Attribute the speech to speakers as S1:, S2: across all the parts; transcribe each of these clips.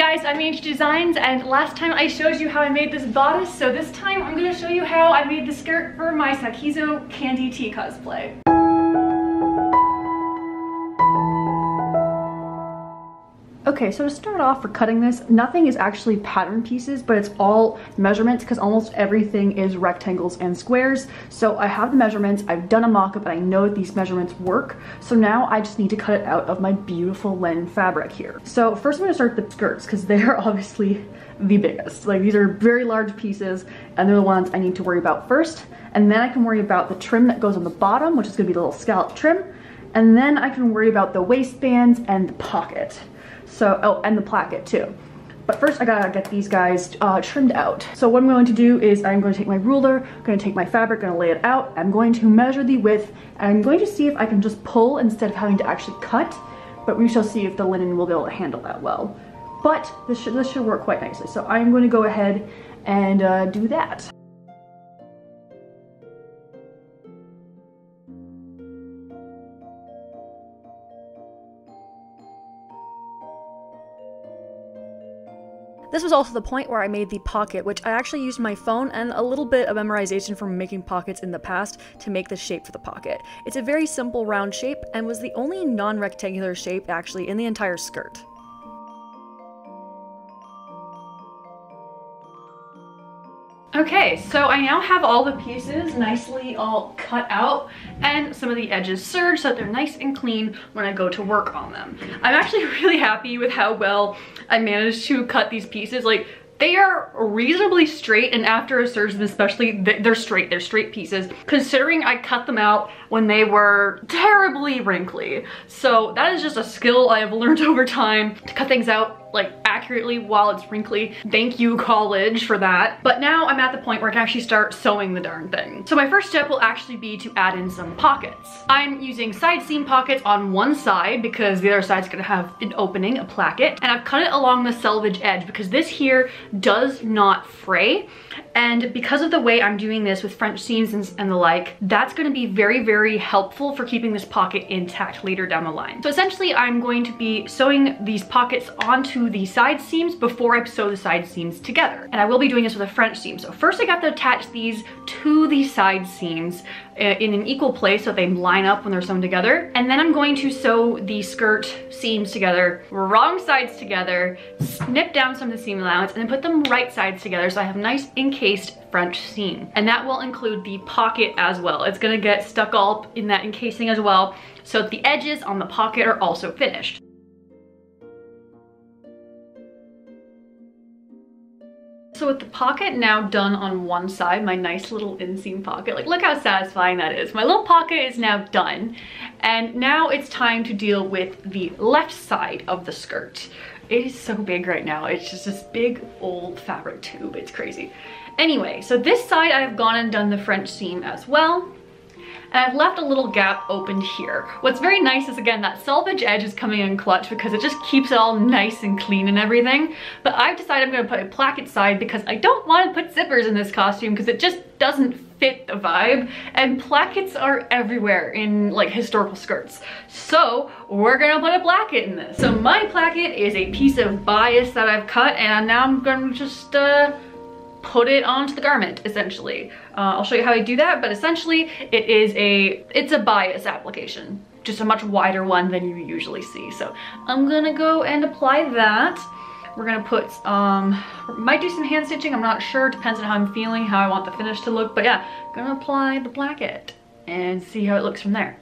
S1: guys, I'm H Designs, and last time I showed you how I made this bodice, so this time I'm going to show you how I made the skirt for my Sakizo Kandy Tea Cosplay. Okay, so to start off for cutting this, nothing is actually pattern pieces, but it's all measurements because almost everything is rectangles and squares. So I have the measurements, I've done a mock-up, and I know that these measurements work. So now I just need to cut it out of my beautiful linen fabric here. So first I'm gonna start the skirts because they're obviously the biggest. Like, these are very large pieces and they're the ones I need to worry about first. And then I can worry about the trim that goes on the bottom, which is gonna be the little scallop trim. And then I can worry about the waistbands and the pocket. So, oh, and the placket too. But first I gotta get these guys trimmed out. So what I'm going to do is I'm going to take my ruler, I'm going to take my fabric, gonna lay it out. I'm going to measure the width, and I'm going to see if I can just pull instead of having to actually cut. But we shall see if the linen will be able to handle that well. But this should work quite nicely. So I'm going to go ahead and do that.
S2: This was also the point where I made the pocket, which I actually used my phone and a little bit of memorization from making pockets in the past to make the shape for the pocket. It's a very simple round shape and was the only non-rectangular shape actually in the entire skirt.
S1: Okay, so I now have all the pieces nicely all cut out and some of the edges serged so that they're nice and clean when I go to work on them. I'm actually really happy with how well I managed to cut these pieces. Like, they are reasonably straight, and after a serge them especially, they're straight pieces, considering I cut them out when they were terribly wrinkly. So that is just a skill I have learned over time, to cut things out like accurately while it's wrinkly. Thank you, college, for that. But now I'm at the point where I can actually start sewing the darn thing. So my first step will actually be to add in some pockets. I'm using side seam pockets on one side because the other side's gonna have an opening, a placket, and I've cut it along the selvage edge because this here does not fray. And because of the way I'm doing this with French seams and the like, that's gonna be very, very helpful for keeping this pocket intact later down the line. So essentially, I'm going to be sewing these pockets onto the side seams before I sew the side seams together. And I will be doing this with a French seam. So first I got to attach these to the side seams in an equal place so they line up when they're sewn together. And then I'm going to sew the skirt seams together, wrong sides together, snip down some of the seam allowance, and then put them right sides together so I have a nice encased French seam. And that will include the pocket as well. It's gonna get stuck all up in that encasing as well, so that the edges on the pocket are also finished. So with the pocket now done on one side, my nice little inseam pocket, like, look how satisfying that is. My little pocket is now done, and now it's time to deal with the left side of the skirt. It is so big right now. It's just this big old fabric tube. It's crazy. Anyway, so this side I have gone and done the French seam as well. And I've left a little gap opened here. What's very nice is, again, that selvage edge is coming in clutch because it just keeps it all nice and clean and everything. But I've decided I'm gonna put a placket side because I don't want to put zippers in this costume because it just doesn't fit the vibe. And plackets are everywhere in like historical skirts. So we're gonna put a placket in this. So my placket is a piece of bias that I've cut, and now I'm gonna just put it onto the garment, essentially. I'll show you how I do that, but essentially it's a bias application, just a much wider one than you usually see. So I'm gonna go and apply that. We're gonna put, might do some hand stitching, I'm not sure, depends on how I'm feeling, how I want the finish to look, but yeah, gonna apply the placket and see how it looks from there.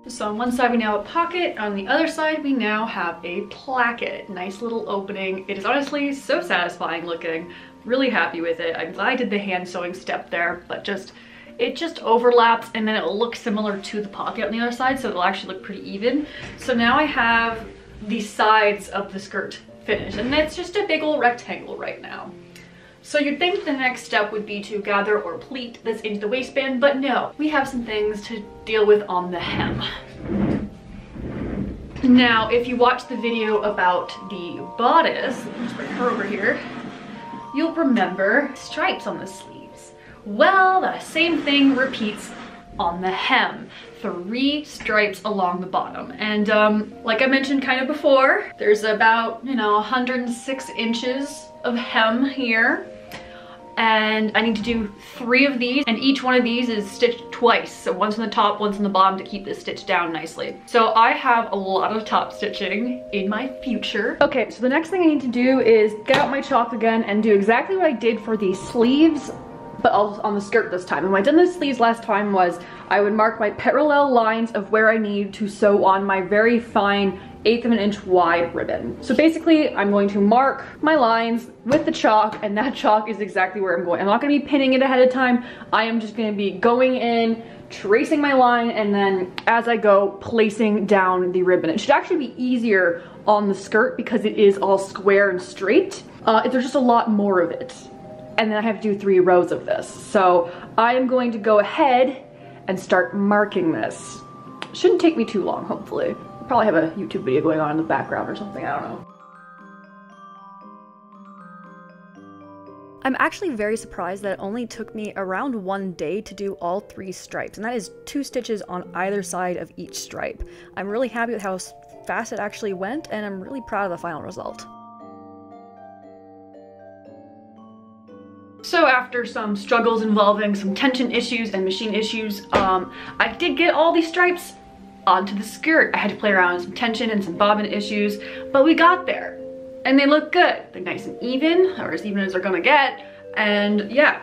S1: So on one side we now have a pocket, on the other side we now have a placket. Nice little opening. It is honestly so satisfying looking. Really happy with it. I'm glad I did the hand sewing step there, but it just overlaps and then it will look similar to the pocket on the other side, so it'll actually look pretty even. So now I have the sides of the skirt finished, and it's just a big old rectangle right now. So you'd think the next step would be to gather or pleat this into the waistband, but no, we have some things to deal with on the hem. Now, if you watched the video about the bodice, let's bring her over here, you'll remember stripes on the sleeves. Well, the same thing repeats on the hem. 3 stripes along the bottom. And like I mentioned kind of before, there's about, you know, 106 inches of hem here. And I need to do 3 of these, and each one of these is stitched twice. So once on the top, once on the bottom to keep this stitched down nicely. So I have a lot of top stitching in my future. Okay, so the next thing I need to do is get out my chalk again and do exactly what I did for the sleeves, but also on the skirt this time. And what I did in the sleeves last time was I would mark my parallel lines of where I need to sew on my very fine 1/8 of an inch wide ribbon. So basically I'm going to mark my lines with the chalk, and that chalk is exactly where I'm going. I'm not going to be pinning it ahead of time. I am just going to be going in, tracing my line, and then as I go, placing down the ribbon. It should actually be easier on the skirt because it is all square and straight. There's just a lot more of it. And then I have to do 3 rows of this. So I am going to go ahead and start marking this. Shouldn't take me too long, hopefully. Probably have a YouTube video going on in the background or something, I don't know.
S2: I'm actually very surprised that it only took me around 1 day to do all 3 stripes, and that is 2 stitches on either side of each stripe. I'm really happy with how fast it actually went, and I'm really proud of the final result.
S1: So after some struggles involving some tension issues and machine issues, I did get all these stripes onto the skirt. I had to play around with some tension and some bobbin issues, but we got there. And they look good. They're nice and even, or as even as they're gonna get. And yeah,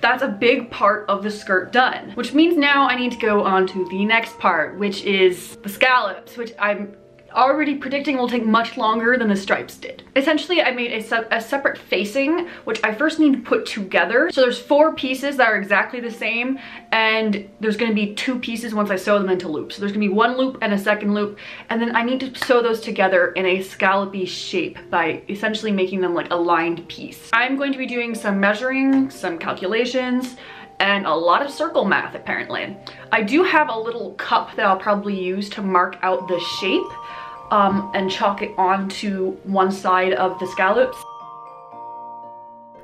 S1: that's a big part of the skirt done. Which means now I need to go on to the next part, which is the scallops, which I'm already predicting will take much longer than the stripes did. Essentially, I made a separate facing, which I first need to put together. So there's 4 pieces that are exactly the same, and there's gonna be 2 pieces once I sew them into loops. So there's gonna be 1 loop and a second loop, and then I need to sew those together in a scallopy shape by essentially making them like a lined piece. I'm going to be doing some measuring, some calculations, and a lot of circle math apparently. I do have a little cup that I'll probably use to mark out the shape and chalk it onto one side of the scallops.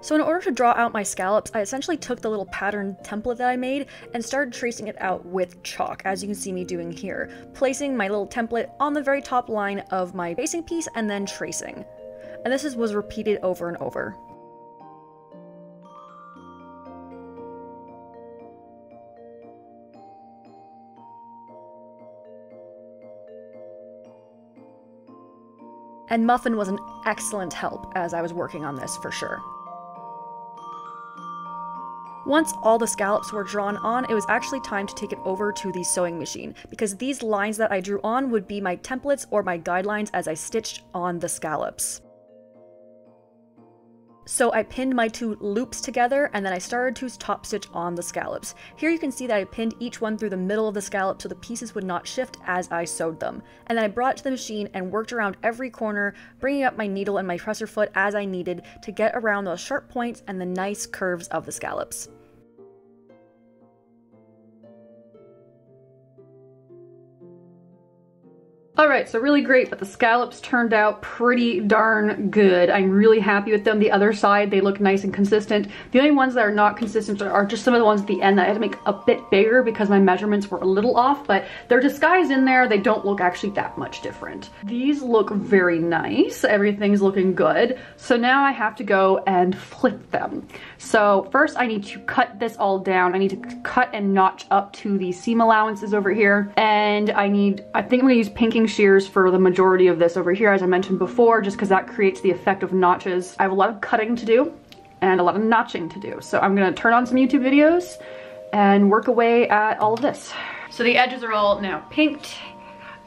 S2: So in order to draw out my scallops, I essentially took the little pattern template that I made and started tracing it out with chalk, as you can see me doing here, placing my little template on the very top line of my facing piece and then tracing. And this was repeated over and over. And Muffin was an excellent help as I was working on this for sure. Once all the scallops were drawn on, it was actually time to take it over to the sewing machine, because these lines that I drew on would be my templates or my guidelines as I stitched on the scallops. So I pinned my 2 loops together, and then I started to top stitch on the scallops. Here you can see that I pinned each one through the middle of the scallop so the pieces would not shift as I sewed them. And then I brought it to the machine and worked around every corner, bringing up my needle and my presser foot as I needed to get around those sharp points and the nice curves of the scallops.
S1: Alright, so really great, but the scallops turned out pretty darn good. I'm really happy with them. The other side, they look nice and consistent. The only ones that are not consistent are just some of the ones at the end that I had to make a bit bigger because my measurements were a little off, but they're disguised in there. They don't look actually that much different. These look very nice. Everything's looking good. So now I have to go and flip them. So first I need to cut this all down. I need to cut and notch up to the seam allowances over here. And I think I'm gonna use pinking shears for the majority of this over here, as I mentioned before, just because that creates the effect of notches. I have a lot of cutting to do and a lot of notching to do. So I'm gonna turn on some YouTube videos and work away at all of this. So the edges are all now pinked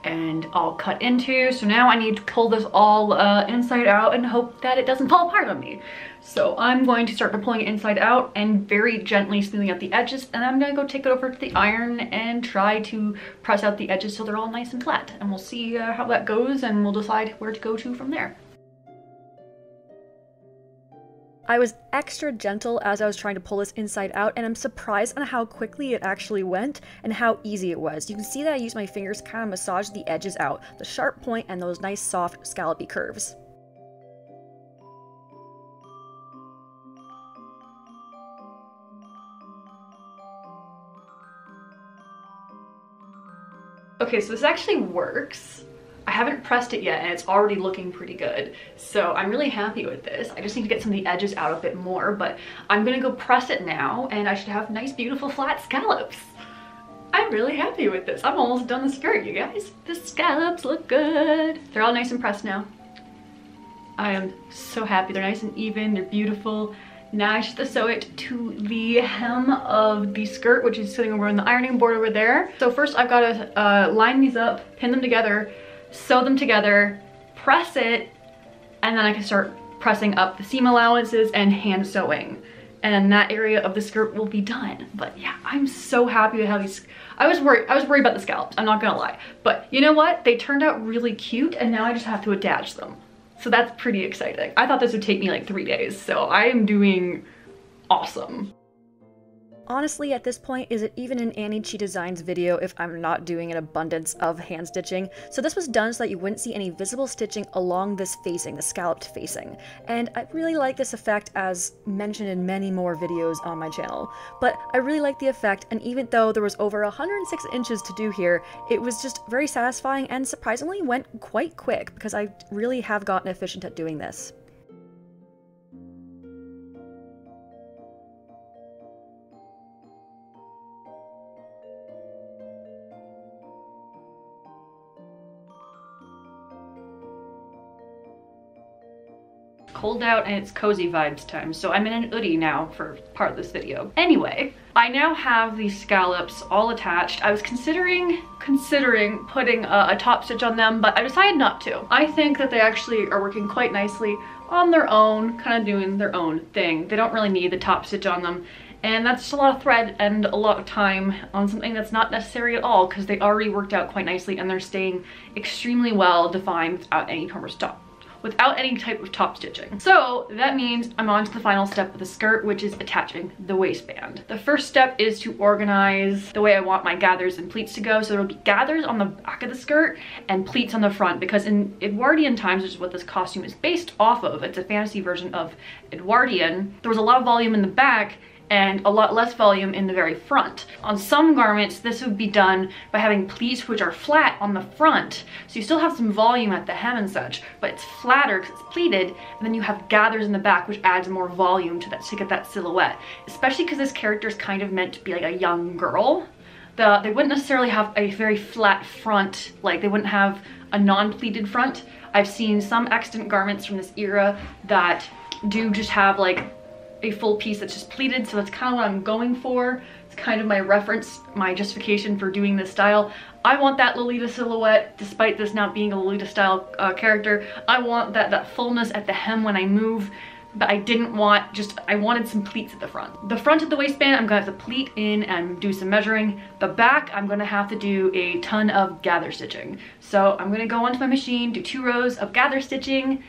S1: and all cut into. So now I need to pull this all inside out and hope that it doesn't fall apart on me. So I'm going to start pulling it inside out and very gently smoothing out the edges, and I'm gonna go take it over to the iron and try to press out the edges so they're all nice and flat. And we'll see how that goes, and we'll decide where to go to from there.
S2: I was extra gentle as I was trying to pull this inside out, and I'm surprised on how quickly it actually went and how easy it was. You can see that I used my fingers to kind of massage the edges out, the sharp point and those nice soft scallopy curves.
S1: Okay, so this actually works. I haven't pressed it yet and it's already looking pretty good. So I'm really happy with this. I just need to get some of the edges out a bit more, but I'm gonna go press it now and I should have nice, beautiful flat scallops. I'm really happy with this. I'm almost done the skirt, you guys. The scallops look good. They're all nice and pressed now. I am so happy. They're nice and even, they're beautiful. Now I just have to sew it to the hem of the skirt, which is sitting over on the ironing board over there. So first I've got to line these up, pin them together, sew them together, press it, and then I can start pressing up the seam allowances and hand sewing. And that area of the skirt will be done. But yeah, I'm so happy with how these, I was worried about the scallops, I'm not gonna lie. But you know what? They turned out really cute and now I just have to attach them. So that's pretty exciting. I thought this would take me like 3 days, so I am doing awesome.
S2: Honestly, at this point, is it even an Annie Chi Designs video if I'm not doing an abundance of hand stitching? So this was done so that you wouldn't see any visible stitching along this facing, the scalloped facing. And I really like this effect, as mentioned in many more videos on my channel. But I really like the effect, and even though there was over 106 inches to do here, it was just very satisfying and surprisingly went quite quick because I really have gotten efficient at doing this.
S1: Cold out and it's cozy vibes time, so I'm in an hoodie now for part of this video. Anyway, I now have these scallops all attached. I was considering putting a top stitch on them, but I decided not to. I think that they actually are working quite nicely on their own, kind of doing their own thing. They don't really need the top stitch on them, and that's just a lot of thread and a lot of time on something that's not necessary at all because they already worked out quite nicely and they're staying extremely well defined without any type of top stitching. So that means I'm on to the final step of the skirt, which is attaching the waistband. The first step is to organize the way I want my gathers and pleats to go. So there'll be gathers on the back of the skirt and pleats on the front, because in Edwardian times, which is what this costume is based off of, it's a fantasy version of Edwardian, there was a lot of volume in the back and a lot less volume in the very front. On some garments, this would be done by having pleats which are flat on the front, so you still have some volume at the hem and such, but it's flatter because it's pleated, and then you have gathers in the back which adds more volume to that, to get that silhouette. Especially because this character is kind of meant to be like a young girl. They wouldn't necessarily have a very flat front, like they wouldn't have a non-pleated front. I've seen some extant garments from this era that do just have like a full piece that's just pleated, so that's kind of what I'm going for. It's kind of my reference, my justification for doing this style. I want that Lolita silhouette, despite this not being a Lolita style character. I want that fullness at the hem when I move, but I didn't want I wanted some pleats at the front. The front of the waistband, I'm gonna have to pleat in and do some measuring. The back, I'm gonna have to do a ton of gather stitching. So I'm gonna go onto my machine, do 2 rows of gather stitching,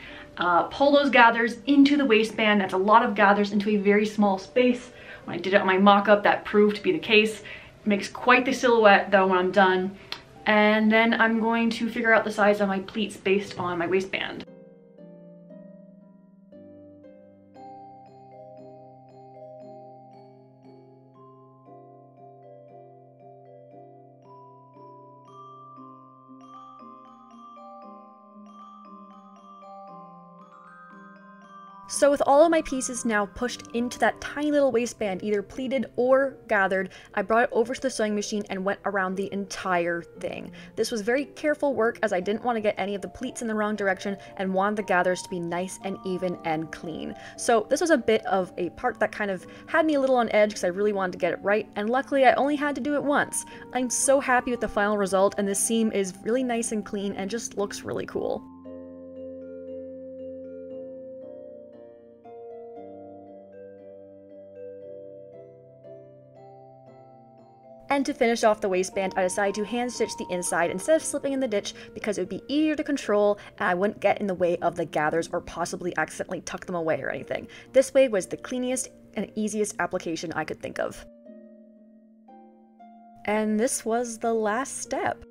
S1: pull those gathers into the waistband. That's a lot of gathers into a very small space. When I did it on my mock-up, that proved to be the case. It makes quite the silhouette though when I'm done. And then I'm going to figure out the size of my pleats based on my waistband.
S2: So with all of my pieces now pushed into that tiny little waistband, either pleated or gathered, I brought it over to the sewing machine and went around the entire thing. This was very careful work as I didn't want to get any of the pleats in the wrong direction and wanted the gathers to be nice and even and clean. So this was a bit of a part that kind of had me a little on edge because I really wanted to get it right, and luckily I only had to do it once. I'm so happy with the final result, and this seam is really nice and clean and just looks really cool. And to finish off the waistband, I decided to hand stitch the inside instead of slipping in the ditch because it would be easier to control and I wouldn't get in the way of the gathers or possibly accidentally tuck them away or anything. This way was the cleanest and easiest application I could think of. And this was the last step.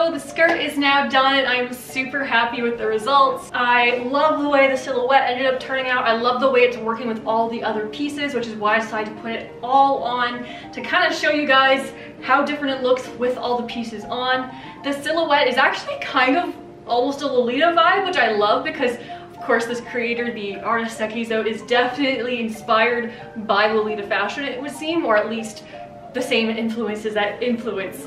S1: So the skirt is now done. I'm super happy with the results. I love the way the silhouette ended up turning out. I love the way it's working with all the other pieces, which is why I decided to put it all on to kind of show you guys how different it looks with all the pieces on. The silhouette is actually kind of almost a Lolita vibe, which I love because of course this creator, the artist Sakizo, is definitely inspired by Lolita fashion, it would seem, or at least the same influences that influence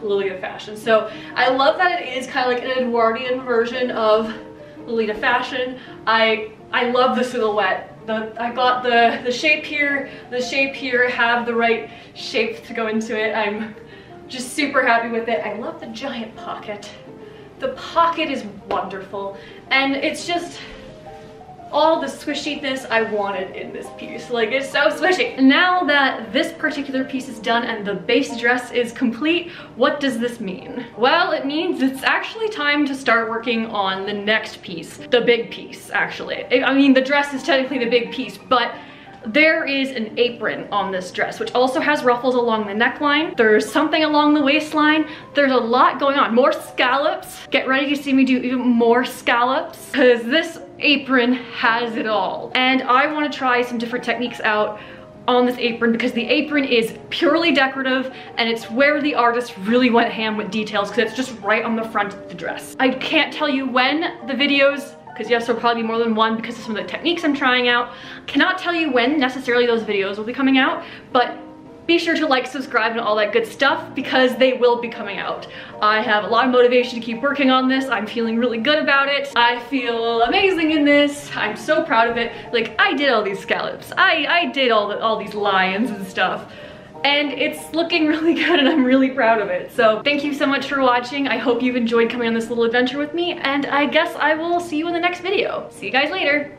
S1: Lolita fashion. So I love that it is kind of like an Edwardian version of Lolita fashion. I love the silhouette. I got the shape here, have the right shape to go into it. I'm just super happy with it. I love the giant pocket. The pocket is wonderful, and it's just all the squishiness I wanted in this piece. Like, it's so squishy. Now that this particular piece is done and the base dress is complete, what does this mean? Well, it means it's actually time to start working on the next piece. The big piece, actually. I mean, the dress is technically the big piece, but there is an apron on this dress, which also has ruffles along the neckline. There's something along the waistline. There's a lot going on. More scallops. Get ready to see me do even more scallops, because this apron has it all. And I want to try some different techniques out on this apron because the apron is purely decorative and it's where the artist really went ham with details because it's just right on the front of the dress. I can't tell you when the videos, because yes, there'll probably be more than one because of some of the techniques I'm trying out. Cannot tell you when necessarily those videos will be coming out, but be sure to like, subscribe, and all that good stuff because they will be coming out. I have a lot of motivation to keep working on this. I'm feeling really good about it. I feel amazing in this. I'm so proud of it. Like, I did all these scallops. I did all these lions and stuff. And it's looking really good and I'm really proud of it. So thank you so much for watching. I hope you've enjoyed coming on this little adventure with me, and I guess I will see you in the next video. See you guys later.